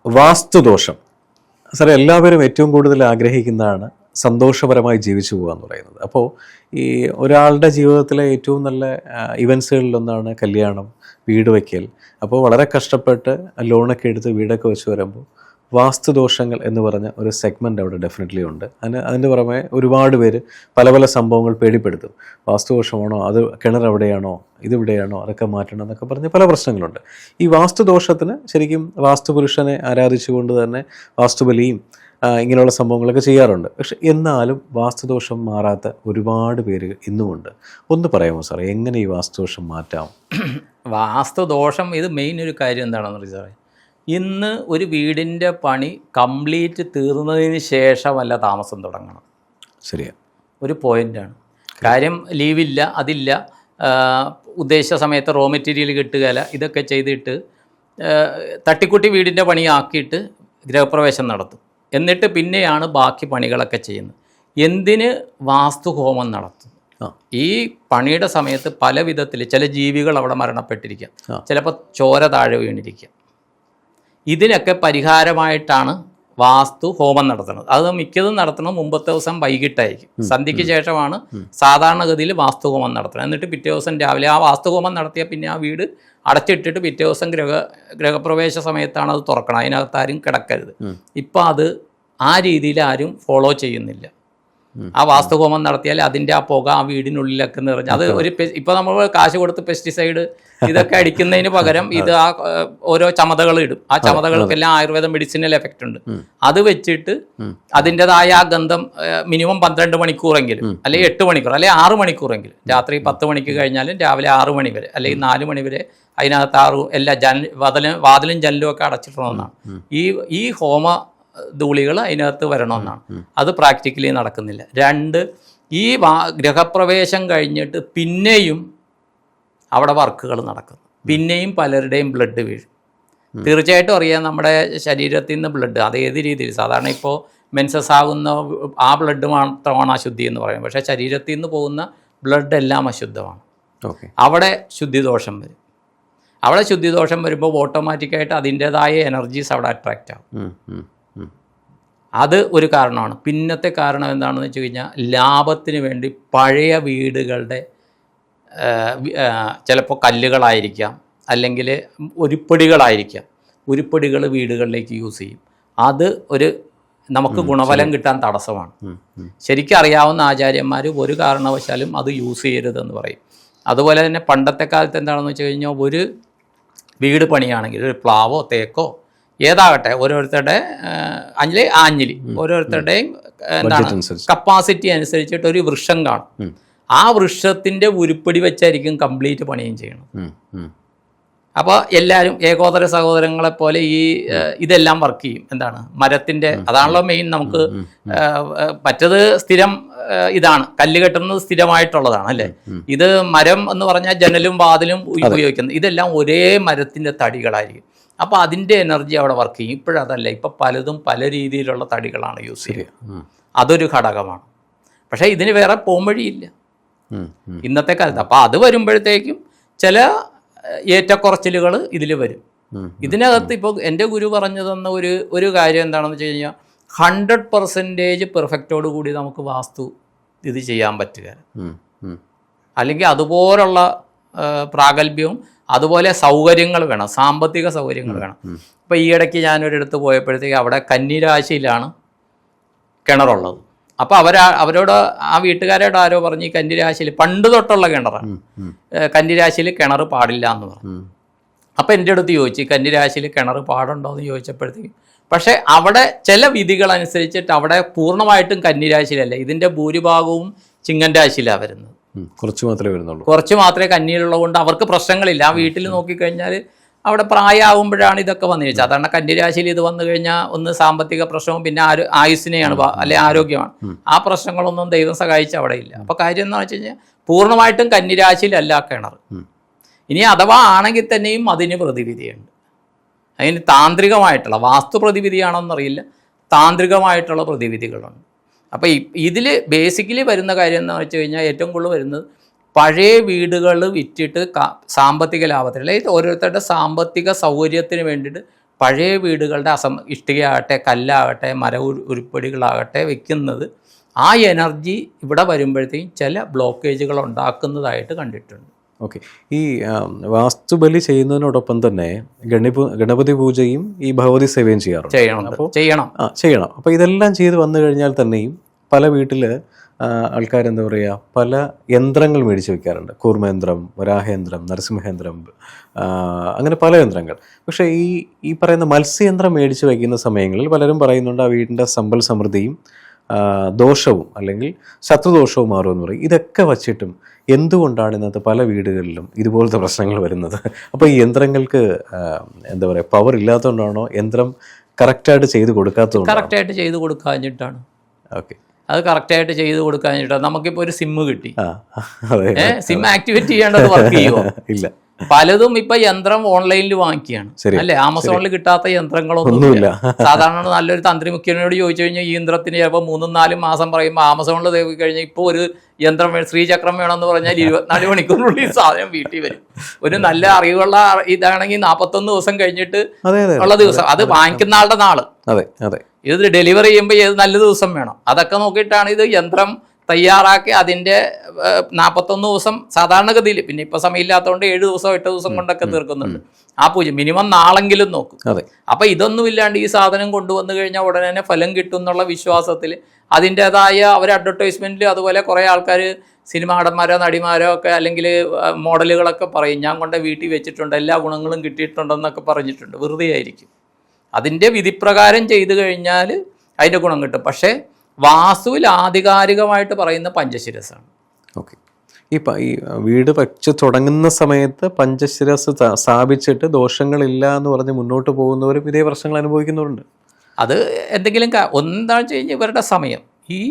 വാസ്തുദോഷം സാറേ, എല്ലാവരും ഏറ്റവും കൂടുതൽ ആഗ്രഹിക്കുന്നതാണ് സന്തോഷപരമായി ജീവിച്ചു പോകുക എന്ന് പറയുന്നത്. അപ്പോൾ ഈ ഒരാളുടെ ജീവിതത്തിലെ ഏറ്റവും നല്ല ഇവൻസുകളിലൊന്നാണ് കല്യാണം, വീട് വയ്ക്കൽ. അപ്പോൾ വളരെ കഷ്ടപ്പെട്ട് ലോണൊക്കെ എടുത്ത് വീടൊക്കെ വെച്ച് വരുമ്പോൾ വാസ്തുദോഷങ്ങൾ എന്ന് പറഞ്ഞ ഒരു സെഗ്മെൻ്റ് അവിടെ ഡെഫിനറ്റ്ലി ഉണ്ട്. അതിൻ്റെ പുറമെ ഒരുപാട് പേര് പല പല സംഭവങ്ങൾ പേടിപ്പെടുത്തും. വാസ്തുദോഷമാണോ, അത് കിണർ എവിടെയാണോ, ഇതിവിടെയാണോ, അതൊക്കെ മാറ്റണം എന്നൊക്കെ പറഞ്ഞ് പല പ്രശ്നങ്ങളുണ്ട്. ഈ വാസ്തുദോഷത്തിന് ശരിക്കും വാസ്തുപുരുഷനെ ആരാധിച്ചുകൊണ്ട് തന്നെ വാസ്തുബലിയും ഇങ്ങനെയുള്ള സംഭവങ്ങളൊക്കെ ചെയ്യാറുണ്ട്. പക്ഷെ എന്നാലും വാസ്തുദോഷം മാറാത്ത ഒരുപാട് പേര് ഇന്നുമുണ്ട്. ഒന്ന് പറയാമോ സാറേ, എങ്ങനെ ഈ വാസ്തുദോഷം മാറ്റാം? വാസ്തുദോഷം ഇത് മെയിൻ ഒരു കാര്യം എന്താണെന്ന് അറിയാം സാറേ, ഇന്ന് ഒരു വീടിൻ്റെ പണി കംപ്ലീറ്റ് തീർന്നതിന് ശേഷമല്ല താമസം തുടങ്ങണം. ശരിയാ, ഒരു പോയിൻ്റാണ്. കാര്യം ലീവില്ല, അതില്ല, ഉദ്ദേശിച്ച സമയത്ത് റോ മെറ്റീരിയൽ കിട്ടുകയില്ല, ഇതൊക്കെ ചെയ്തിട്ട് തട്ടിക്കുട്ടി വീടിൻ്റെ പണിയാക്കിയിട്ട് ഗൃഹപ്രവേശം നടത്തും. എന്നിട്ട് പിന്നെയാണ് ബാക്കി പണികളൊക്കെ ചെയ്യുന്നത്. എന്തിന് വാസ്തുഹോമം നടത്തും? ഈ പണിയുടെ സമയത്ത് പല വിധത്തിൽ ചില ജീവികൾ അവിടെ മരണപ്പെട്ടിരിക്കാം, ചിലപ്പോൾ ചോര താഴെ വീണിരിക്കാം. ഇതിനൊക്കെ പരിഹാരമായിട്ടാണ് വാസ്തു ഹോമം നടത്തുന്നത്. അത് മിക്കതും നടത്തുന്നത് മുമ്പത്തെ ദിവസം വൈകിട്ടായിരിക്കും. സന്ധ്യയ്ക്ക് ശേഷമാണ് സാധാരണഗതിയിൽ വാസ്തുഹോമം നടത്തുന്നത്. എന്നിട്ട് പിറ്റേ ദിവസം രാവിലെ ആ വാസ്തുഹോമം നടത്തിയാൽ പിന്നെ ആ വീട് അടച്ചിട്ടിട്ട് പിറ്റേ ദിവസം ഗൃഹപ്രവേശ സമയത്താണ് അത് തുറക്കണം. അതിനകത്ത് ആരും കിടക്കരുത്. ഇപ്പം അത് ആ രീതിയിൽ ആരും ഫോളോ ചെയ്യുന്നില്ല. ആ വാസ്തുഹോമം നടത്തിയാൽ അതിൻ്റെ ആ പുക ആ വീടിനുള്ളിലൊക്കെ നിറഞ്ഞ് അത് ഒരു ഇപ്പോൾ നമ്മൾ കാശ് കൊടുത്ത് പെസ്റ്റിസൈഡ് ഇതൊക്കെ അടിക്കുന്നതിന് പകരം ഇത് ആ ഓരോ ചമതകൾ ഇടും. ആ ചമതകൾക്കെല്ലാം ആയുർവേദ മെഡിസിനൽ എഫക്റ്റ് ഉണ്ട്. അത് വെച്ചിട്ട് അതിൻ്റെതായ ആ ഗന്ധം മിനിമം 12 മണിക്കൂറെങ്കിലും, അല്ലെങ്കിൽ 8 മണിക്കൂർ, അല്ലെങ്കിൽ 6 മണിക്കൂറെങ്കിലും, രാത്രി 10 മണിക്ക് കഴിഞ്ഞാലും രാവിലെ 6 മണി വരെ അല്ലെങ്കിൽ 4 മണി വരെ അതിനകത്ത് എല്ലാ വാതിലും ജനലും ഒക്കെ അടച്ചിട്ടുള്ളതാണ്. ഈ ഹോമ ധൂളികൾ അതിനകത്ത് വരണമെന്നാണ്. അത് പ്രാക്ടിക്കലി നടക്കുന്നില്ല. 2, ഈ ഗൃഹപ്രവേശം കഴിഞ്ഞിട്ട് പിന്നെയും അവിടെ വർക്കുകൾ നടക്കുന്നു. പിന്നെയും പലരുടെയും ബ്ലഡ് വീഴും. തീർച്ചയായിട്ടും അറിയാം, നമ്മുടെ ശരീരത്തിൽ നിന്ന് ബ്ലഡ് അത് ഏത് രീതിയിൽ, സാധാരണ ഇപ്പോൾ മെൻസസ് ആകുന്ന ആ ബ്ലഡ് മാത്രമാണ് അശുദ്ധി എന്ന് പറയുന്നത്. പക്ഷേ ശരീരത്തിൽ നിന്ന് പോകുന്ന ബ്ലഡ് എല്ലാം അശുദ്ധമാണ്. അവിടെ ശുദ്ധിദോഷം വരും. അവിടെ ശുദ്ധിദോഷം വരുമ്പോൾ ഓട്ടോമാറ്റിക്കായിട്ട് അതിൻ്റേതായ എനർജീസ് അവിടെ അട്രാക്റ്റ് ആവും. അത് ഒരു കാരണമാണ്. പിന്നത്തെ കാരണം എന്താണെന്ന് വെച്ച് കഴിഞ്ഞാൽ, ലാഭത്തിന് വേണ്ടി പഴയ വീടുകളുടെ ചിലപ്പോൾ കല്ലുകളായിരിക്കാം, അല്ലെങ്കിൽ ഉരുപ്പടികളായിരിക്കാം. ഉരുപ്പടികൾ വീടുകളിലേക്ക് യൂസ് ചെയ്യും. അത് നമുക്ക് ഗുണഫലം കിട്ടാൻ തടസ്സമാണ്. ശരിക്കും അറിയാവുന്ന ആചാര്യന്മാർ ഒരു കാരണവശാലും അത് യൂസ് ചെയ്യരുതെന്ന് പറയും. അതുപോലെ തന്നെ പണ്ടത്തെ കാലത്ത് എന്താണെന്ന് വെച്ച് കഴിഞ്ഞാൽ, ഒരു വീട് പണിയാണെങ്കിൽ ഒരു പ്ലാവോ തേക്കോ ഏതാകട്ടെ, ഓരോരുത്തരുടെ ആഞ്ഞിലി ഓരോരുത്തരുടെയും കപ്പാസിറ്റി അനുസരിച്ചിട്ട് ഒരു വൃക്ഷം കാണും. ആ വൃക്ഷത്തിൻ്റെ ഉരുപ്പടി വെച്ചായിരിക്കും കംപ്ലീറ്റ് പണിയും ചെയ്യണം. അപ്പോൾ എല്ലാവരും ഏകോദര സഹോദരങ്ങളെപ്പോലെ ഇതെല്ലാം വർക്ക് ചെയ്യും. എന്താണ് മരത്തിൻ്റെ, അതാണല്ലോ മെയിൻ. നമുക്ക് മറ്റത് സ്ഥിരം ഇതാണ്, കല്ല് കെട്ടുന്നത് സ്ഥിരമായിട്ടുള്ളതാണ് അല്ലേ. ഇത് മരം എന്ന് പറഞ്ഞാൽ ജനലും വാതിലും ഉപയോഗിക്കുന്നത്. ഇതെല്ലാം ഒരേ മരത്തിൻ്റെ തടികളായിരിക്കും. അപ്പോൾ അതിൻ്റെ എനർജി അവിടെ വർക്ക് ചെയ്യും. ഇപ്പോഴതല്ല, ഇപ്പോൾ പലതും പല രീതിയിലുള്ള തടികളാണ് യൂസ് ചെയ്യുക. അതൊരു ഘടകമാണ്. പക്ഷേ ഇതിന് വേറെ പോംവഴിയില്ല ഇന്നത്തെ കാലത്ത്. അപ്പോൾ അത് വരുമ്പോഴത്തേക്കും ചില ഏറ്റക്കുറച്ചിലുകൾ ഇതിൽ വരും. ഇതിനകത്ത് ഇപ്പോൾ എൻ്റെ ഗുരു പറഞ്ഞു തന്ന ഒരു കാര്യം എന്താണെന്ന് വെച്ച് കഴിഞ്ഞാൽ, 100% പെർഫെക്റ്റോട് കൂടി നമുക്ക് വാസ്തു ഇത് ചെയ്യാൻ പറ്റുക, അല്ലെങ്കിൽ അതുപോലുള്ള പ്രാഗൽഭ്യവും അതുപോലെ സൗകര്യങ്ങൾ വേണം, സാമ്പത്തിക സൗകര്യങ്ങൾ വേണം. ഇപ്പോൾ ഈ ഇടയ്ക്ക് ഞാനൊരിടത്ത് പോയപ്പോഴത്തേക്ക് അവിടെ കന്നിരാശിയിലാണ് കിണറുള്ളത്. അപ്പോൾ അവരോട് ആ വീട്ടുകാരോട് ആരോ പറഞ്ഞ്, ഈ കന്നിരാശിയിൽ പണ്ട് തൊട്ടുള്ള കിണറാണ്, കന്നിരാശിയിൽ കിണർ പാടില്ല എന്ന് പറഞ്ഞു. അപ്പോൾ എൻ്റെ അടുത്ത് ചോദിച്ചു, കന്നിരാശിയിൽ കിണർ പാടുണ്ടോ എന്ന് ചോദിച്ചപ്പോഴത്തേക്കും, പക്ഷേ അവിടെ ചില വിധികൾ അനുസരിച്ചിട്ട് അവിടെ പൂർണ്ണമായിട്ടും കന്നിരാശിയിലല്ല, ഇതിൻ്റെ ഭൂരിഭാഗവും ചിങ്ങൻ രാശിയിലാണ് വരുന്നത്. കുറച്ച് മാത്രമേ വരുന്നുള്ളൂ. കുറച്ച് മാത്രമേ കന്നിയിലുള്ളത് കൊണ്ട് അവർക്ക് പ്രശ്നങ്ങളില്ല. ആ വീട്ടിൽ നോക്കിക്കഴിഞ്ഞാൽ അവിടെ പ്രായമാകുമ്പോഴാണ് ഇതൊക്കെ വന്നിരിച്ചത്. സാധാരണ കന്നിരാശിയിൽ ഇത് വന്നു കഴിഞ്ഞാൽ ഒന്ന് സാമ്പത്തിക പ്രശ്നവും പിന്നെ ആയുസ്സിനെയാണ്, അല്ലെ ആരോഗ്യമാണ്. ആ പ്രശ്നങ്ങളൊന്നും ദൈവം സഹായിച്ച് അവിടെ ഇല്ല. അപ്പോൾ കാര്യം എന്ന് വെച്ച് കഴിഞ്ഞാൽ പൂർണ്ണമായിട്ടും കന്നിരാശിയിലല്ല കിണർ. ഇനി അഥവാ ആണെങ്കിൽ തന്നെയും അതിന് പ്രതിവിധിയുണ്ട്. അതിന് താന്ത്രികമായിട്ടുള്ള വാസ്തു പ്രതിവിധിയാണോന്നറിയില്ല, താന്ത്രികമായിട്ടുള്ള പ്രതിവിധികളുണ്ട്. അപ്പോൾ ഇതിൽ ബേസിക്കലി വരുന്ന കാര്യം എന്താണെന്ന് വെച്ച് കഴിഞ്ഞാൽ, ഏറ്റവും കൂടുതൽ വരുന്നത് പഴയ വീടുകൾ വിറ്റിട്ട് സാമ്പത്തിക ലാഭത്തിന്, അല്ലെങ്കിൽ ഓരോരുത്തരുടെ സാമ്പത്തിക സൗകര്യത്തിന് വേണ്ടിയിട്ട് പഴയ വീടുകളുടെ ഇഷ്ടികയാകട്ടെ, കല്ലാകട്ടെ, ഉരുപ്പടികളാകട്ടെ വെക്കുന്നത് ആ എനർജി ഇവിടെ വരുമ്പോഴത്തേക്കും ചില ബ്ലോക്കേജുകൾ ഉണ്ടാക്കുന്നതായിട്ട് കണ്ടിട്ടുണ്ട്. ഓക്കെ. ഈ വാസ്തുബലി ചെയ്യുന്നതിനോടൊപ്പം തന്നെ ഗണപതി പൂജയും ഈ ഭഗവതി സേവയും ചെയ്യാറുണ്ട്. ചെയ്യണം. അപ്പോൾ ഇതെല്ലാം ചെയ്ത് വന്നു കഴിഞ്ഞാൽ തന്നെയും പല വീട്ടിൽ ആൾക്കാരെന്താ പറയുക, പല യന്ത്രങ്ങൾ മേടിച്ച് വെക്കാറുണ്ട്. കൂർമ്മയന്ത്രം, വരാഹയന്ത്രം, നരസിംഹയന്ത്രം, അങ്ങനെ പല യന്ത്രങ്ങൾ. പക്ഷേ ഈ പറയുന്ന മത്സ്യയന്ത്രം മേടിച്ച് വയ്ക്കുന്ന സമയങ്ങളിൽ പലരും പറയുന്നുണ്ട് ആ വീടിൻ്റെ സമ്പൽ സമൃദ്ധിയും ദോഷവും അല്ലെങ്കിൽ ശത്രുദോഷവും മാറുമെന്ന് പറയും. ഇതൊക്കെ വച്ചിട്ടും എന്തുകൊണ്ടാണ് ഇന്നത്തെ പല വീടുകളിലും ഇതുപോലത്തെ പ്രശ്നങ്ങൾ വരുന്നത്? അപ്പോൾ ഈ യന്ത്രങ്ങൾക്ക് എന്താ പറയുക, പവർ ഇല്ലാത്തതുകൊണ്ടാണോ, യന്ത്രം കറക്റ്റായിട്ട് ചെയ്ത് കൊടുക്കാത്തതുകൊണ്ടാണോ? കറക്റ്റായിട്ട് ചെയ്ത് കൊടുക്കാഞ്ഞിട്ടാണ്. ഓക്കെ, അത് കറക്റ്റായിട്ട് ചെയ്ത് കൊടുക്കാഞ്ഞിട്ടാണ്. നമുക്കിപ്പോൾ ഒരു സിമ്മ് കിട്ടി, സിം ആക്ടിവേറ്റ് ചെയ്യേണ്ടത് വർക്ക് ചെയ്യുമോ? ഇല്ല. പലതും ഇപ്പൊ യന്ത്രം ഓൺലൈനിൽ വാങ്ങിക്കുകയാണ്, അല്ലെ? ആമസോണിൽ കിട്ടാത്ത യന്ത്രങ്ങളൊന്നുമില്ല. സാധാരണ നല്ലൊരു തന്ത്രിമുഖ്യനോട് ചോദിച്ചു കഴിഞ്ഞാൽ ഈ യന്ത്രത്തിന് ചിലപ്പോൾ 3-4 മാസം പറയുമ്പോൾ ആമസോണിൽ തേടി കഴിഞ്ഞാൽ ഇപ്പോൾ ഒരു യന്ത്രം ശ്രീചക്രം വേണമെന്ന് പറഞ്ഞാൽ 24 മണിക്കൂറിനുള്ളിൽ സാധനം വീട്ടിൽ വരും. ഒരു നല്ല അറിവുള്ള ഇതാണെങ്കിൽ 41 ദിവസം കഴിഞ്ഞിട്ട് ഉള്ള ദിവസം, അത് വാങ്ങിക്കുന്ന ആളുടെ നാള്. ഇത് ഡെലിവറി ചെയ്യുമ്പോൾ ഏത് നല്ല ദിവസം വേണം, അതൊക്കെ നോക്കിയിട്ടാണ് ഇത് യന്ത്രം തയ്യാറാക്കി അതിൻ്റെ 41 ദിവസം സാധാരണഗതിയിൽ. പിന്നെ ഇപ്പൊ സമയമില്ലാത്തതുകൊണ്ട് 7 ദിവസം 8 ദിവസം കൊണ്ടൊക്കെ തീർക്കുന്നുണ്ട് ആ പൂജ. മിനിമം നാളെങ്കിലും നോക്കും. അപ്പൊ ഇതൊന്നും ഇല്ലാണ്ട് ഈ സാധനം കൊണ്ടുവന്നു കഴിഞ്ഞാൽ ഉടനെ തന്നെ ഫലം കിട്ടും എന്നുള്ള വിശ്വാസത്തിൽ അതിൻ്റെതായ അവർ അഡ്വർടൈസ്മെന്റിൽ അതുപോലെ കുറെ ആൾക്കാർ സിനിമാ നടന്മാരോ നടിമാരോ ഒക്കെ അല്ലെങ്കിൽ മോഡലുകളൊക്കെ പറയും ഞാൻ കൊണ്ട് വീട്ടിൽ വെച്ചിട്ടുണ്ട്, എല്ലാ ഗുണങ്ങളും കിട്ടിയിട്ടുണ്ടെന്നൊക്കെ പറഞ്ഞിട്ടുണ്ട്. വെറുതെ ആയിരിക്കും. അതിൻ്റെ വിധിപ്രകാരം ചെയ്തു കഴിഞ്ഞാൽ അതിൻ്റെ ഗുണം കിട്ടും. പക്ഷേ വാസ്തുവിൽ ആധികാരികമായിട്ട് പറയുന്ന പഞ്ചശിരസാണ്. ഓക്കെ. ഈ വീട് വെച്ച് തുടങ്ങുന്ന സമയത്ത് പഞ്ചശിരസ് സ്ഥാപിച്ചിട്ട് ദോഷങ്ങളില്ല എന്ന് പറഞ്ഞ് മുന്നോട്ട് പോകുന്നവരും ഇതേ പ്രശ്നങ്ങൾ അനുഭവിക്കുന്നവരുണ്ട്. അത് എന്തെങ്കിലും എന്താണെന്ന് വെച്ച് കഴിഞ്ഞാൽ ഇവരുടെ സമയം, ഈ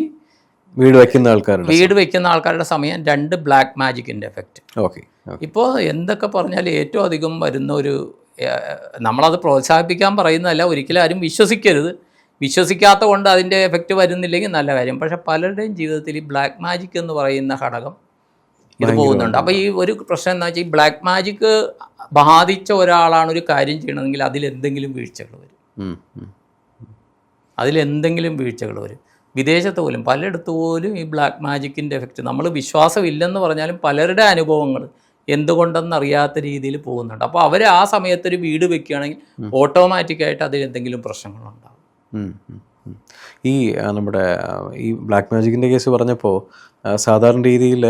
വീട് വയ്ക്കുന്ന ആൾക്കാരുടെ സമയം, 2 ബ്ലാക്ക് മാജിക്കിൻ്റെ എഫക്റ്റ്. ഓക്കെ. ഇപ്പോൾ എന്തൊക്കെ പറഞ്ഞാൽ ഏറ്റവും അധികം വരുന്ന ഒരു, നമ്മളത് പ്രോത്സാഹിപ്പിക്കാൻ പറയുന്നതല്ല, ഒരിക്കലും ആരും വിശ്വസിക്കാത്ത കൊണ്ട് അതിൻ്റെ എഫക്റ്റ് വരുന്നില്ലെങ്കിൽ നല്ല കാര്യം. പക്ഷെ പലരുടെയും ജീവിതത്തിൽ ഈ ബ്ലാക്ക് മാജിക് എന്ന് പറയുന്ന ഘടകം ഇത് പോകുന്നുണ്ട്. അപ്പോൾ ഈ ഒരു പ്രശ്നം എന്താ വെച്ചാൽ ഈ ബ്ലാക്ക് മാജിക് ബാധിച്ച ഒരാളാണ് ഒരു കാര്യം ചെയ്യണമെങ്കിൽ അതിലെന്തെങ്കിലും വീഴ്ചകൾ വരും. വിദേശത്ത് പോലും പലയിടത്ത് പോലും ഈ ബ്ലാക്ക് മാജിക്കിൻ്റെ എഫക്റ്റ്, നമ്മൾ വിശ്വാസമില്ലെന്ന് പറഞ്ഞാലും പലരുടെ അനുഭവങ്ങൾ എന്തുകൊണ്ടെന്നറിയാത്ത രീതിയിൽ പോകുന്നുണ്ട്. അപ്പോൾ അവർ ആ സമയത്തൊരു വീട് വെക്കുകയാണെങ്കിൽ ഓട്ടോമാറ്റിക്കായിട്ട് അതിലെന്തെങ്കിലും പ്രശ്നങ്ങളുണ്ടാകും. ഈ നമ്മുടെ ഈ ബ്ലാക്ക് മാജിക്കിൻ്റെ കേസ് പറഞ്ഞപ്പോൾ സാധാരണ രീതിയിൽ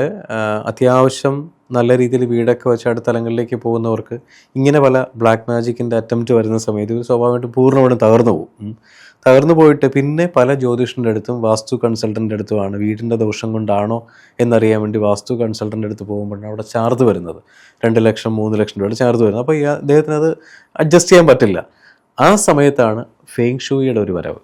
അത്യാവശ്യം നല്ല രീതിയിൽ വീടൊക്കെ വെച്ച് അടുത്ത തലങ്ങളിലേക്ക് പോകുന്നവർക്ക് ഇങ്ങനെ പല ബ്ലാക്ക് മാജിക്കിൻ്റെ അറ്റംപ്റ്റ് വരുന്ന സമയത്ത് ഇത് സ്വാഭാവികമായിട്ടും പൂർണ്ണമായിട്ടും തകർന്നു പോയിട്ട് പിന്നെ പല ജ്യോതിഷൻ്റെ അടുത്തും വാസ്തു കൺസൾട്ടൻ്റെ അടുത്തുമാണ് വീടിൻ്റെ ദോഷം കൊണ്ടാണോ എന്നറിയാൻ വേണ്ടി വാസ്തു കൺസൾട്ടൻ്റെ അടുത്ത് പോകുമ്പോഴാണ് അവിടെ ചാർജ് വരുന്നത്. 2 ലക്ഷം 3 ലക്ഷം രൂപയുടെ ചാർജ് വരുന്നത്. അപ്പോൾ അദ്ദേഹത്തിന് അത് അഡ്ജസ്റ്റ് ചെയ്യാൻ പറ്റില്ല. ആ സമയത്താണ് ഫെങ് ഷൂയിയുടെ ഒരു വരവ്.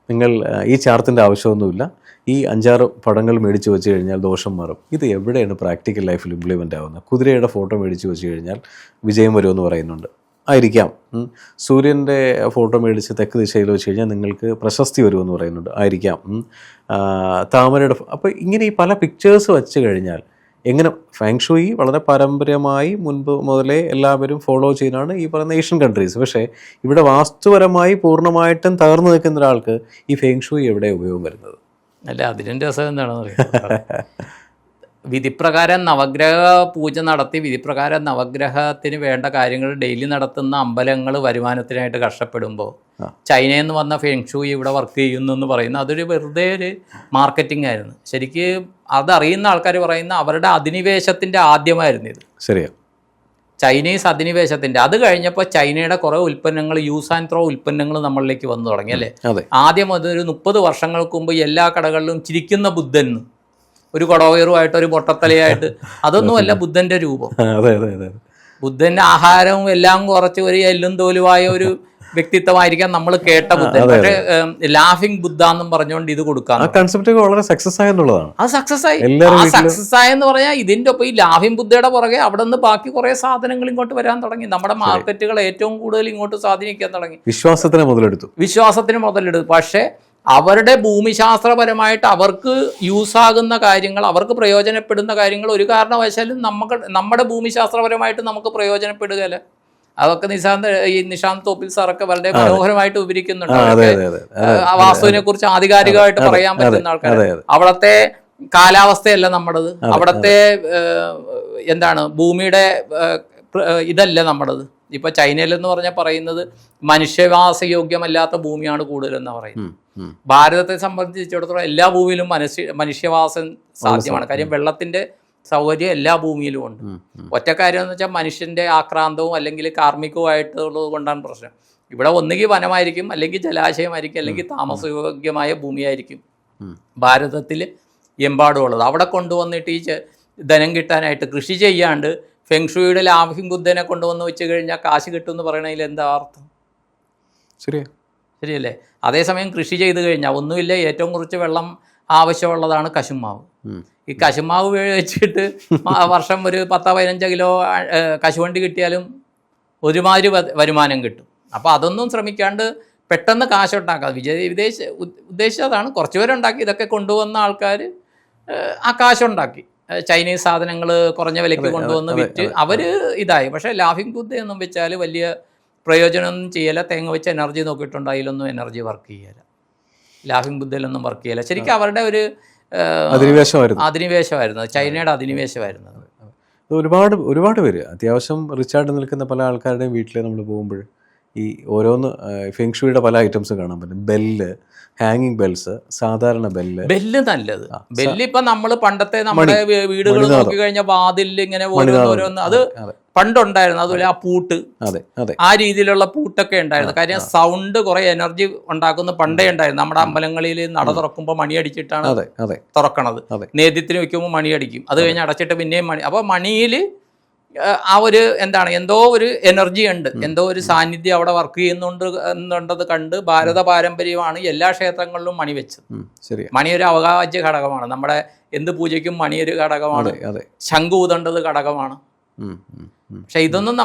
നിങ്ങൾ ഈ ചാർത്തിൻ്റെ ആവശ്യമൊന്നുമില്ല, ഈ 5-6 പടങ്ങൾ മേടിച്ച് വെച്ച് കഴിഞ്ഞാൽ ദോഷം മാറും. ഇത് എവിടെയാണ് പ്രാക്ടിക്കൽ ലൈഫിൽ ഇംപ്ലിമെൻ്റ് ആവുന്നത്? കുതിരയുടെ ഫോട്ടോ മേടിച്ച് വെച്ച് കഴിഞ്ഞാൽ വിജയം വരുമെന്ന് പറയുന്നുണ്ട്. ആയിരിക്കാം. സൂര്യൻ്റെ ഫോട്ടോ മേടിച്ച് തെക്ക് ദിശയിൽ വെച്ച് കഴിഞ്ഞാൽ നിങ്ങൾക്ക് പ്രശസ്തി വരുമെന്ന് പറയുന്നുണ്ട്. ആയിരിക്കാം. താമരയുടെ. അപ്പോൾ ഇങ്ങനെ ഈ പല പിക്ചേഴ്സ് വെച്ച് കഴിഞ്ഞാൽ എങ്ങനെ ഫെങ് ഷൂയി വളരെ പാരമ്പര്യമായി മുൻപ് മുതലേ എല്ലാവരും ഫോളോ ചെയ്യുന്നതാണ് ഈ പറയുന്ന ഏഷ്യൻ കൺട്രീസ്. പക്ഷേ ഇവിടെ വാസ്തുപരമായി പൂർണ്ണമായിട്ടും തകർന്നു നിൽക്കുന്ന ഒരാൾക്ക് ഈ ഫെങ് ഷൂയി എവിടെ ഉപയോഗം വരുന്നത്? അല്ല, അതിൻ്റെ രസം എന്താണെന്ന് അറിയാം. വിധിപ്രകാരം നവഗ്രഹ പൂജ നടത്തി വിധിപ്രകാരം നവഗ്രഹത്തിന് വേണ്ട കാര്യങ്ങൾ ഡെയിലി നടത്തുന്ന അമ്പലങ്ങൾ വരുമാനത്തിനായിട്ട് കഷ്ടപ്പെടുമ്പോൾ ചൈനയിൽ നിന്ന് വന്ന ഫെങ് ഷൂയി ഇവിടെ വർക്ക് ചെയ്യുന്നു എന്ന് പറയുന്നത് അതൊരു വെറുതെ ഒരു മാർക്കറ്റിംഗ് ആയിരുന്നു. ശരിക്ക് അതറിയുന്ന ആൾക്കാർ പറയുന്ന അവരുടെ അധിനിവേശത്തിൻ്റെ ആദ്യമായിരുന്നു ഇത്. ശരിയാണ്. ചൈനീസ് അധിനിവേശത്തിൻ്റെ. അത് കഴിഞ്ഞപ്പോൾ ചൈനയുടെ കുറേ ഉൽപ്പന്നങ്ങൾ, യൂസ് ആൻഡ് ത്രോ ഉൽപ്പന്നങ്ങൾ നമ്മളിലേക്ക് വന്നു തുടങ്ങി, അല്ലേ? ആദ്യം അതൊരു 30 വർഷങ്ങൾക്ക് മുമ്പ് എല്ലാ കടകളിലും ചിരിക്കുന്ന ബുദ്ധൻ, ഒരു കൊടവയറുമായിട്ട് ഒരു പൊട്ടത്തലയായിട്ട്, അതൊന്നുമല്ല ബുദ്ധൻ്റെ രൂപം. ബുദ്ധൻ്റെ ആഹാരവും എല്ലാം കുറച്ച് ഒരു എല്ലും തോലുവായ ഒരു വ്യക്തിത്വമായിരിക്കാം നമ്മൾ കേട്ട ബുദ്ധൻ. പക്ഷേ ലാഫിംഗ് ബുദ്ധ എന്നും പറഞ്ഞുകൊണ്ട് ഇത് കൊടുക്കാം. വളരെ സക്സസ് ആയെന്നുള്ളതാണ്. അത് സക്സസ് ആയെന്ന് പറഞ്ഞാൽ ഇതിൻ്റെ ഒപ്പം ഈ ലാഫിംഗ് ബുദ്ധയുടെ പുറകെ അവിടെ നിന്ന് ബാക്കി കുറേ സാധനങ്ങൾ ഇങ്ങോട്ട് വരാൻ തുടങ്ങി. നമ്മുടെ മാർക്കറ്റുകൾ ഏറ്റവും കൂടുതൽ ഇങ്ങോട്ട് സ്വാധീനിക്കാൻ തുടങ്ങി. വിശ്വാസത്തിന് മുതലെടുത്തു. പക്ഷേ അവരുടെ ഭൂമിശാസ്ത്രപരമായിട്ട് അവർക്ക് യൂസ് ആകുന്ന കാര്യങ്ങൾ, അവർക്ക് പ്രയോജനപ്പെടുന്ന കാര്യങ്ങൾ ഒരു കാരണവശാലും നമ്മുടെ ഭൂമിശാസ്ത്രപരമായിട്ട് നമുക്ക് പ്രയോജനപ്പെടുകയല്ല. അതൊക്കെ നിശാന്ത് തോപ്പിൽ സാറൊക്കെ വളരെ മനോഹരമായിട്ട് വിവരിക്കുന്നുണ്ട്. അതെ അതെ അതെ ആ വാസ്തുവിനെ കുറിച്ച് ആധികാരികമായിട്ട് പറയാൻ പറ്റുന്ന ആൾക്കാർ. അവിടത്തെ കാലാവസ്ഥയല്ല നമ്മുടേത്, അവിടത്തെ എന്താണ് ഭൂമിയുടെ ഇതല്ല നമ്മുടേത്. ഇപ്പൊ ചൈനയിലെന്ന് പറഞ്ഞാൽ പറയുന്നത് മനുഷ്യവാസയോഗ്യമല്ലാത്ത ഭൂമിയാണ് കൂടുതലെന്നാണ് പറയുന്നത്. ഭാരതത്തെ സംബന്ധിച്ചിടത്തോളം എല്ലാ ഭൂമിയിലും മനുഷ്യവാസം സാധ്യമാണ്. കാര്യം വെള്ളത്തിന്റെ സൗകര്യം എല്ലാ ഭൂമിയിലും ഉണ്ട്. ഒറ്റ കാര്യം എന്ന് വെച്ചാൽ മനുഷ്യന്റെ ആക്രാന്തവും അല്ലെങ്കിൽ കാർമ്മികവുമായിട്ടുള്ളത് കൊണ്ടാണ് പ്രശ്നം. ഇവിടെ ഒന്നുകിൽ വനമായിരിക്കും, അല്ലെങ്കിൽ ജലാശയമായിരിക്കും, അല്ലെങ്കിൽ താമസയോഗ്യമായ ഭൂമിയായിരിക്കും ഭാരതത്തിൽ എമ്പാടുമുള്ളത്. അവിടെ കൊണ്ടുവന്നിട്ട് ഈ ധനം കിട്ടാനായിട്ട് കൃഷി ചെയ്യാണ്ട് ഫെങ്ഷുയുടെ ലാഭിംഗ് ബുദ്ധനെ കൊണ്ടുവന്ന് വെച്ച് കഴിഞ്ഞാൽ കാശ് കിട്ടുമെന്ന് പറയണതിൽ എന്താ അർത്ഥം? ശരിയല്ലേ? അതേസമയം കൃഷി ചെയ്ത് കഴിഞ്ഞാൽ ഒന്നുമില്ല, ഏറ്റവും കുറച്ച് വെള്ളം ആവശ്യമുള്ളതാണ് കശുമാവ്. ഈ കശുമാവ് വെച്ചിട്ട് വർഷം ഒരു 10-15 കിലോ കശുവണ്ടി കിട്ടിയാലും ഒരുമാതിരി വരുമാനം കിട്ടും. അപ്പോൾ അതൊന്നും ശ്രമിക്കാണ്ട് പെട്ടെന്ന് കാശുണ്ടാക്കാം. ഉദ്ദേശിച്ചതാണ്. കുറച്ച് പേരുണ്ടാക്കി, ഇതൊക്കെ കൊണ്ടുവന്ന ആൾക്കാർ ആ കാശുണ്ടാക്കി. ചൈനീസ് സാധനങ്ങൾ കുറഞ്ഞ വിലയ്ക്ക് കൊണ്ടുവന്ന് വിറ്റ് അവർ ഇതായി. പക്ഷേ ലാഫിംഗ് ബുദ്ധയൊന്നും വെച്ചാൽ വലിയ പ്രയോജനമൊന്നും ചെയ്യല. തേങ്ങ വെച്ച് എനർജി നോക്കിയിട്ടുണ്ട്, അതിലൊന്നും എനർജി വർക്ക് ചെയ്യല. ലാഫിംഗ് ബുദ്ധയിലൊന്നും വർക്ക് ചെയ്യല. ശരിക്കും അവരുടെ ഒരു അധിനിവേശമായിരുന്നു, ചൈനയുടെ അധിനിവേശമായിരുന്നത്. ഒരുപാട് പേര് അത്യാവശ്യം റിച്ചാർഡ് നിൽക്കുന്ന പല ആൾക്കാരുടെയും വീട്ടിൽ നമ്മൾ പോകുമ്പോൾ ഈ ഓരോന്ന് ഫെങ്ഷുയുടെ പല ഐറ്റംസ് കാണാൻ പറ്റും. ബെല്ല്, ഹാങ്ങിങ് ബെൽസ്, സാധാരണ ബെല്ല് നല്ലത്. ബെല്ല് ഇപ്പൊ നമ്മള് പണ്ടത്തെ നമ്മുടെ വീടുകൾ നോക്കി കഴിഞ്ഞാൽ വാതിലിൽ ഇങ്ങനെ ഓരോന്ന് അത് പണ്ടുണ്ടായിരുന്നു. അതുപോലെ ആ പൂട്ട്, ആ രീതിയിലുള്ള പൂട്ടൊക്കെ ഉണ്ടായിരുന്നു. കാര്യം സൗണ്ട് കുറെ എനർജി ഉണ്ടാക്കുന്ന പണ്ടേ ഉണ്ടായിരുന്നു. നമ്മുടെ അമ്പലങ്ങളിൽ നട തുറക്കുമ്പോൾ മണിയടിച്ചിട്ടാണ് തുറക്കണത്. നേദ്യത്തിന് വെക്കുമ്പോൾ മണിയടിക്കും, അത് കഴിഞ്ഞ് അടച്ചിട്ട് പിന്നെയും മണി. അപ്പോൾ മണിയിൽ ആ ഒരു എന്താണ്, എന്തോ ഒരു എനർജി ഉണ്ട്, എന്തോ ഒരു സാന്നിധ്യം അവിടെ വർക്ക് ചെയ്യുന്നുണ്ടെന്നത് കണ്ട് ഭാരത പാരമ്പര്യമാണ് എല്ലാ ക്ഷേത്രങ്ങളിലും മണി വെച്ചത്. മണി ഒരു അവകാശ ഘടകമാണ്. നമ്മുടെ എന്ത് പൂജയ്ക്കും മണി ഒരു ഘടകമാണ്. ശംഖ് ഊതേണ്ടത് ഘടകമാണ്. പക്ഷെ ഇതൊന്നും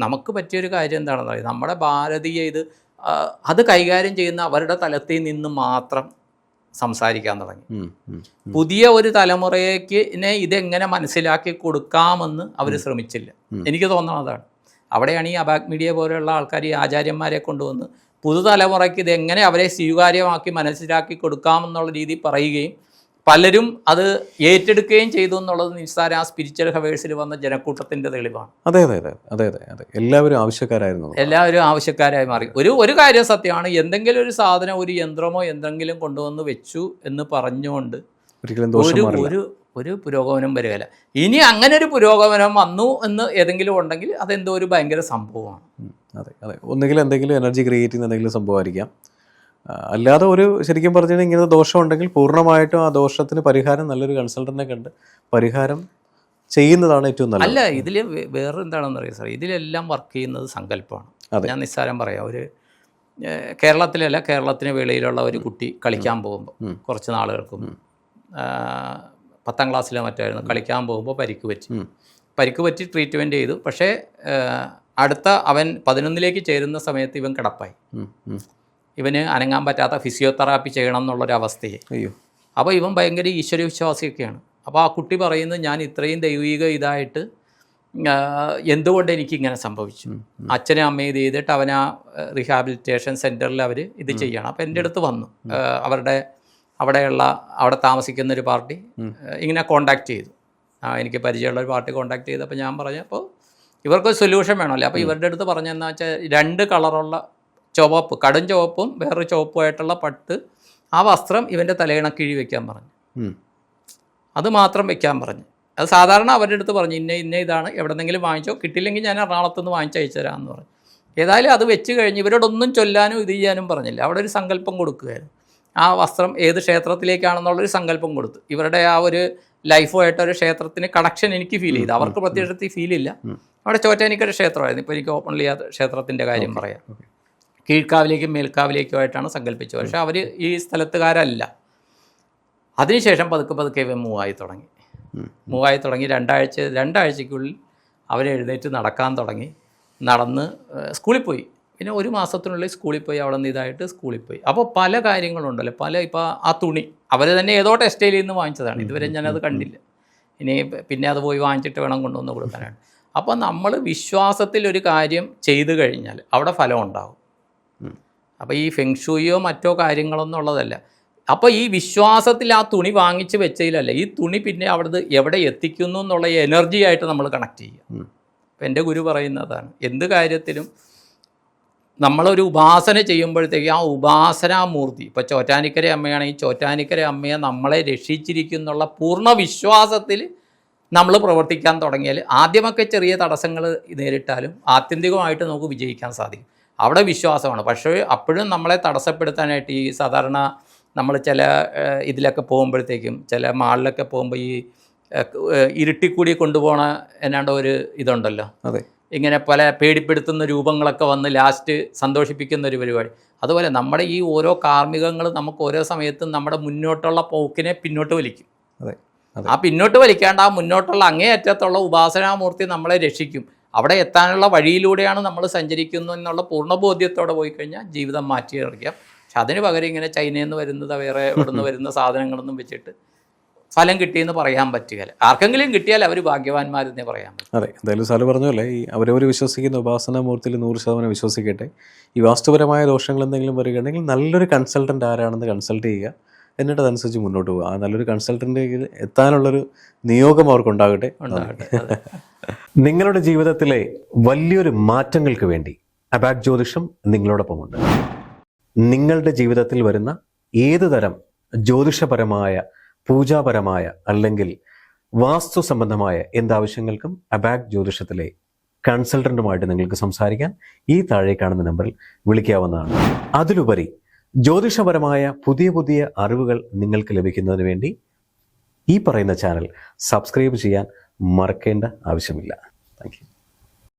നമുക്ക് പറ്റിയൊരു കാര്യം എന്താണെന്ന് പറയുന്നത്, നമ്മുടെ ഭാരതീയ അത് കൈകാര്യം ചെയ്യുന്ന അവരുടെ തലത്തിൽ നിന്ന് മാത്രം സംസാരിക്കാൻ തുടങ്ങി. പുതിയ ഒരു തലമുറയ്ക്ക് ഇതെങ്ങനെ മനസ്സിലാക്കി കൊടുക്കാമെന്ന് അവർ ശ്രമിച്ചില്ല. എനിക്ക് തോന്നുന്നതാണ്. അവിടെയാണ് ഈ അബാക് മീഡിയ പോലെയുള്ള ആൾക്കാർ, ഈ ആചാര്യന്മാരെ കൊണ്ടുവന്ന് പുതുതലമുറയ്ക്ക് ഇതെങ്ങനെ അവരെ സ്വീകാര്യമാക്കി മനസ്സിലാക്കി കൊടുക്കാമെന്നുള്ള രീതി പറയുകയും പലരും അത് ഏറ്റെടുക്കുകയും ചെയ്തു എന്നുള്ളത് നിസ്സാര ആ സ്പിരിച്വൽ ഹവേഴ്സിൽ വന്ന ജനക്കൂട്ടത്തിന്റെ തെളിവാണ്. അതെ അതെ അതെ അതെ അതെ അതെ എല്ലാവരും ആവശ്യക്കാരായിരുന്നു. എല്ലാവരും ആവശ്യക്കാരായി മാറി. ഒരു കാര്യം സത്യമാണ്, എന്തെങ്കിലും ഒരു സാധനം, ഒരു യന്ത്രമോ എന്തെങ്കിലും കൊണ്ടുവന്ന് വെച്ചു എന്ന് പറഞ്ഞുകൊണ്ട് ഒരു പുരോഗമനം വരികയില്ല. ഇനി അങ്ങനെ ഒരു പുരോഗമനം വന്നു എന്ന് ഏതെങ്കിലും ഉണ്ടെങ്കിൽ അതെന്തോ ഒരു ഭയങ്കര സംഭവമാണ്. അതെ അതെ, ഒന്നുകിൽ എന്തെങ്കിലും എനർജി ക്രിയേറ്റ് ചെയ്യുന്ന എന്തെങ്കിലും സംഭവമായിരിക്കാം. അല്ലാതെ ശരിക്കും പറഞ്ഞാൽ ഇങ്ങനത്തെ ദോഷം ഉണ്ടെങ്കിൽ പൂർണ്ണമായിട്ടും ആ ദോഷത്തിന് പരിഹാരം നല്ലൊരു കൺസൾട്ടന്റിനെ കണ്ട് പരിഹാരം ചെയ്യുന്നതാണ് ഏറ്റവും നല്ലത്. അല്ല, ഇതിൽ വേറെ എന്താണെന്ന് അറിയാം സാർ, ഇതിലെല്ലാം വർക്ക് ചെയ്യുന്നത് സങ്കല്പമാണ്. ഞാൻ നിസ്സാരം പറയാം. ഒരു കേരളത്തിലല്ല, കേരളത്തിന് വെളിയിലുള്ള ഒരു കുട്ടി കളിക്കാൻ പോകുമ്പോൾ കുറച്ച് നാളുകൾക്ക് മുമ്പ് 10ാം ക്ലാസ്സിലോ മറ്റായിരുന്നു, കളിക്കാൻ പോകുമ്പോൾ പരിക്ക് പറ്റി ട്രീറ്റ്മെൻറ്റ് ചെയ്തു. പക്ഷേ അവൻ 11ലേക്ക് ചേരുന്ന സമയത്ത് ഇവൻ കിടപ്പായി. ഇവന് അനങ്ങാൻ പറ്റാത്ത ഫിസിയോതെറാപ്പി ചെയ്യണം എന്നുള്ളൊരവസ്ഥയെ. അപ്പോൾ ഇവൻ ഭയങ്കര ഈശ്വരവിശ്വാസിയൊക്കെയാണ്. അപ്പോൾ ആ കുട്ടി പറയുന്നത്, ഞാൻ ഇത്രയും ദൈവിക ഇതായിട്ട് എന്തുകൊണ്ട് എനിക്കിങ്ങനെ സംഭവിച്ചു? അച്ഛനും അമ്മയും ഇത് ചെയ്തിട്ട് അവൻ ആ റീഹാബിലിറ്റേഷൻ സെൻറ്ററിൽ അവർ ഇത് ചെയ്യണം. അപ്പോൾ എൻ്റെ അടുത്ത് വന്നു. അവിടെ താമസിക്കുന്ന ഒരു പാർട്ടി ഇങ്ങനെ കോണ്ടാക്ട് ചെയ്തു. എനിക്ക് പരിചയമുള്ള ഒരു പാർട്ടി കോണ്ടാക്ട് ചെയ്തപ്പോൾ ഞാൻ പറഞ്ഞു, അപ്പോൾ ഇവർക്കൊരു സൊല്യൂഷൻ വേണമല്ലോ. അപ്പോൾ ഇവരുടെ അടുത്ത് പറഞ്ഞതെന്ന് വെച്ചാൽ 2 കളറുള്ള ചുവപ്പ്, കടും ചുവപ്പും വേറൊരു ചുവപ്പുമായിട്ടുള്ള പട്ട്, ആ വസ്ത്രം ഇവൻ്റെ തലയിണക്കിഴി വെക്കാൻ പറഞ്ഞു. അത് മാത്രം വെക്കാൻ പറഞ്ഞു. അത് സാധാരണ അവരുടെ അടുത്ത് പറഞ്ഞു, ഇന്ന ഇതാണ്, എവിടെന്നെങ്കിലും വാങ്ങിച്ചോ, കിട്ടിയില്ലെങ്കിൽ ഞാൻ എറണാകുളത്തുനിന്ന് വാങ്ങിച്ച് അയച്ചു തരാമെന്ന് പറഞ്ഞു. ഏതായാലും അത് വെച്ച് കഴിഞ്ഞ് ഇവരോടൊന്നും ചൊല്ലാനും ഇത് ചെയ്യാനും പറഞ്ഞില്ല. അവിടെ ഒരു സങ്കല്പം കൊടുക്കുകയായിരുന്നു. ആ വസ്ത്രം ഏത് ക്ഷേത്രത്തിലേക്കാണെന്നുള്ളൊരു സങ്കല്പം കൊടുത്തു. ഇവരുടെ ആ ഒരു ലൈഫുമായിട്ടൊരു ക്ഷേത്രത്തിന് കണക്ഷൻ എനിക്ക് ഫീൽ ചെയ്തു. അവർക്ക് പ്രത്യക്ഷത്തിൽ ഫീലില്ല. അവിടെ ചോറ്റാനിക്കര ക്ഷേത്രമായിരുന്നു. ഇപ്പോൾ എനിക്ക് ഓപ്പൺലി ആ ക്ഷേത്രത്തിൻ്റെ കാര്യം പറയാം. കീഴ്ക്കാവിലേക്കും മേൽക്കാവിലേക്കുമായിട്ടാണ് സങ്കല്പിച്ചത്. പക്ഷേ അവർ ഈ സ്ഥലത്തുകാരല്ല. അതിനുശേഷം പതുക്കെ ഇവൻ മൂവായി തുടങ്ങി. രണ്ടാഴ്ചയ്ക്കുള്ളിൽ അവരെഴുന്നേറ്റ് നടക്കാൻ തുടങ്ങി. നടന്ന് സ്കൂളിൽ പോയി. പിന്നെ 1 മാസത്തിനുള്ളിൽ സ്കൂളിൽ പോയി. അവിടെ നിന്ന് ഇതായിട്ട് സ്കൂളിൽ പോയി. അപ്പോൾ പല കാര്യങ്ങളുണ്ടല്ലോ. ഇപ്പോൾ ആ തുണി അവർ തന്നെ ഏതോ ടെക്സ്റ്റൈലിൽ നിന്ന് വാങ്ങിച്ചതാണ്. ഇതുവരെ ഞാനത് കണ്ടില്ല. ഇനി പിന്നെ അത് പോയി വാങ്ങിച്ചിട്ട് വേണം കൊണ്ടുവന്ന് കൊടുക്കാനായിട്ട്. അപ്പോൾ നമ്മൾ വിശ്വാസത്തിൽ ഒരു കാര്യം ചെയ്തു കഴിഞ്ഞാൽ അവിടെ ഫലം ഉണ്ടാകും. അപ്പോൾ ഈ ഫെങ്ഷുയോ മറ്റോ കാര്യങ്ങളൊന്നും ഉള്ളതല്ല. അപ്പോൾ ഈ വിശ്വാസത്തിൽ ആ തുണി വാങ്ങിച്ച് വെച്ചതിലല്ല, ഈ തുണി പിന്നെ അവിടുന്ന് എവിടെ എത്തിക്കുന്നു എന്നുള്ള എനർജി ആയിട്ട് നമ്മൾ കണക്ട് ചെയ്യുക. അപ്പം എൻ്റെ ഗുരു പറയുന്നതാണ്, എന്ത് കാര്യത്തിലും നമ്മളൊരു ഉപാസന ചെയ്യുമ്പോഴത്തേക്ക് ആ ഉപാസനാമൂർത്തി, ഇപ്പോൾ ചോറ്റാനിക്കര അമ്മയാണെങ്കിൽ ചോറ്റാനിക്കര അമ്മയെ നമ്മളെ രക്ഷിച്ചിരിക്കുന്നുള്ള പൂർണ്ണ വിശ്വാസത്തിൽ നമ്മൾ പ്രവർത്തിക്കാൻ തുടങ്ങിയാൽ ആദ്യമൊക്കെ ചെറിയ തടസ്സങ്ങൾ നേരിട്ടാലും ആത്യന്തികമായിട്ട് നമുക്ക് വിജയിക്കാൻ സാധിക്കും. അവിടെ വിശ്വാസമാണ്. പക്ഷേ അപ്പോഴും നമ്മളെ തടസ്സപ്പെടുത്താനായിട്ട് ഈ സാധാരണ നമ്മൾ ചില ഇതിലൊക്കെ പോകുമ്പോഴത്തേക്കും, ചില മാളിലൊക്കെ പോകുമ്പോൾ ഈ ഇരുട്ടിക്കൂടി കൊണ്ടുപോകണ എന്നാണ്ട് ഒരു ഇതുണ്ടല്ലോ, അതെ, ഇങ്ങനെ പല പേടിപ്പെടുത്തുന്ന രൂപങ്ങളൊക്കെ വന്ന് ലാസ്റ്റ് സന്തോഷിപ്പിക്കുന്ന ഒരു പരിപാടി. അതുപോലെ നമ്മുടെ ഈ ഓരോ കാർമ്മികങ്ങൾ നമുക്ക് ഓരോ സമയത്തും നമ്മുടെ മുന്നോട്ടുള്ള പോക്കിനെ പിന്നോട്ട് വലിക്കും. അതെ, ആ പിന്നോട്ട് വലിക്കാണ്ട് ആ മുന്നോട്ടുള്ള അങ്ങേയറ്റത്തുള്ള ഉപാസനാമൂർത്തി നമ്മളെ രക്ഷിക്കും. അവിടെ എത്താനുള്ള വഴിയിലൂടെയാണ് നമ്മൾ സഞ്ചരിക്കുന്നു എന്നുള്ള പൂർണ്ണബോധ്യത്തോടെ പോയി കഴിഞ്ഞാൽ ജീവിതം മാറ്റിയെടുക്കാം. പക്ഷെ അതിന് പകരം ഇങ്ങനെ ചൈനയിൽ നിന്ന് വരുന്നത്, വേറെ ഇവിടെ നിന്ന് വരുന്ന സാധനങ്ങളൊന്നും വെച്ചിട്ട് ഫലം കിട്ടിയെന്ന് പറയാൻ പറ്റുകയില്ല. ആർക്കെങ്കിലും കിട്ടിയാൽ അവർ ഭാഗ്യവാന്മാരെന്നേ പറയാൻ പറ്റും. അതെ, എന്തായാലും സാറ് പറഞ്ഞല്ലേ, ഈ അവരവർ വിശ്വസിക്കുന്ന ഉപാസനാമൂർത്തിയിൽ 100% വിശ്വസിക്കട്ടെ. ഈ വാസ്തുപരമായ ദോഷങ്ങൾ എന്തെങ്കിലും വരികയാണെങ്കിൽ നല്ലൊരു കൺസൾട്ടൻ്റ് ആരാണെന്ന് കൺസൾട്ട് ചെയ്യുക, എന്നിട്ട് അതനുസരിച്ച് മുന്നോട്ട് പോകുക. ആ നല്ലൊരു കൺസൾട്ടൻ്റ് എത്താനുള്ളൊരു നിയോഗം അവർക്കുണ്ടാകട്ടെ. നിങ്ങളുടെ ജീവിതത്തിലെ വലിയൊരു മാറ്റങ്ങൾക്ക് വേണ്ടി അബാക് ജ്യോതിഷം നിങ്ങളോടൊപ്പമുണ്ട്. നിങ്ങളുടെ ജീവിതത്തിൽ വരുന്ന ഏത് തരം ജ്യോതിഷപരമായ, പൂജാപരമായ അല്ലെങ്കിൽ വാസ്തു സംബന്ധമായ എന്താവശ്യങ്ങൾക്കും അബാക് ജ്യോതിഷത്തിലെ കൺസൾട്ടൻറ്റുമായിട്ട് നിങ്ങൾക്ക് സംസാരിക്കാൻ ഈ താഴെ കാണുന്ന നമ്പറിൽ വിളിക്കാവുന്നതാണ്. അതിലുപരി ജ്യോതിഷപരമായ പുതിയ പുതിയ അറിവുകൾ നിങ്ങൾക്ക് ലഭിക്കുന്നതിന് വേണ്ടി ഈ പറയുന്ന ചാനൽ സബ്സ്ക്രൈബ് ചെയ്യാൻ മറക്കേണ്ട ആവശ്യമില്ല. Thank you.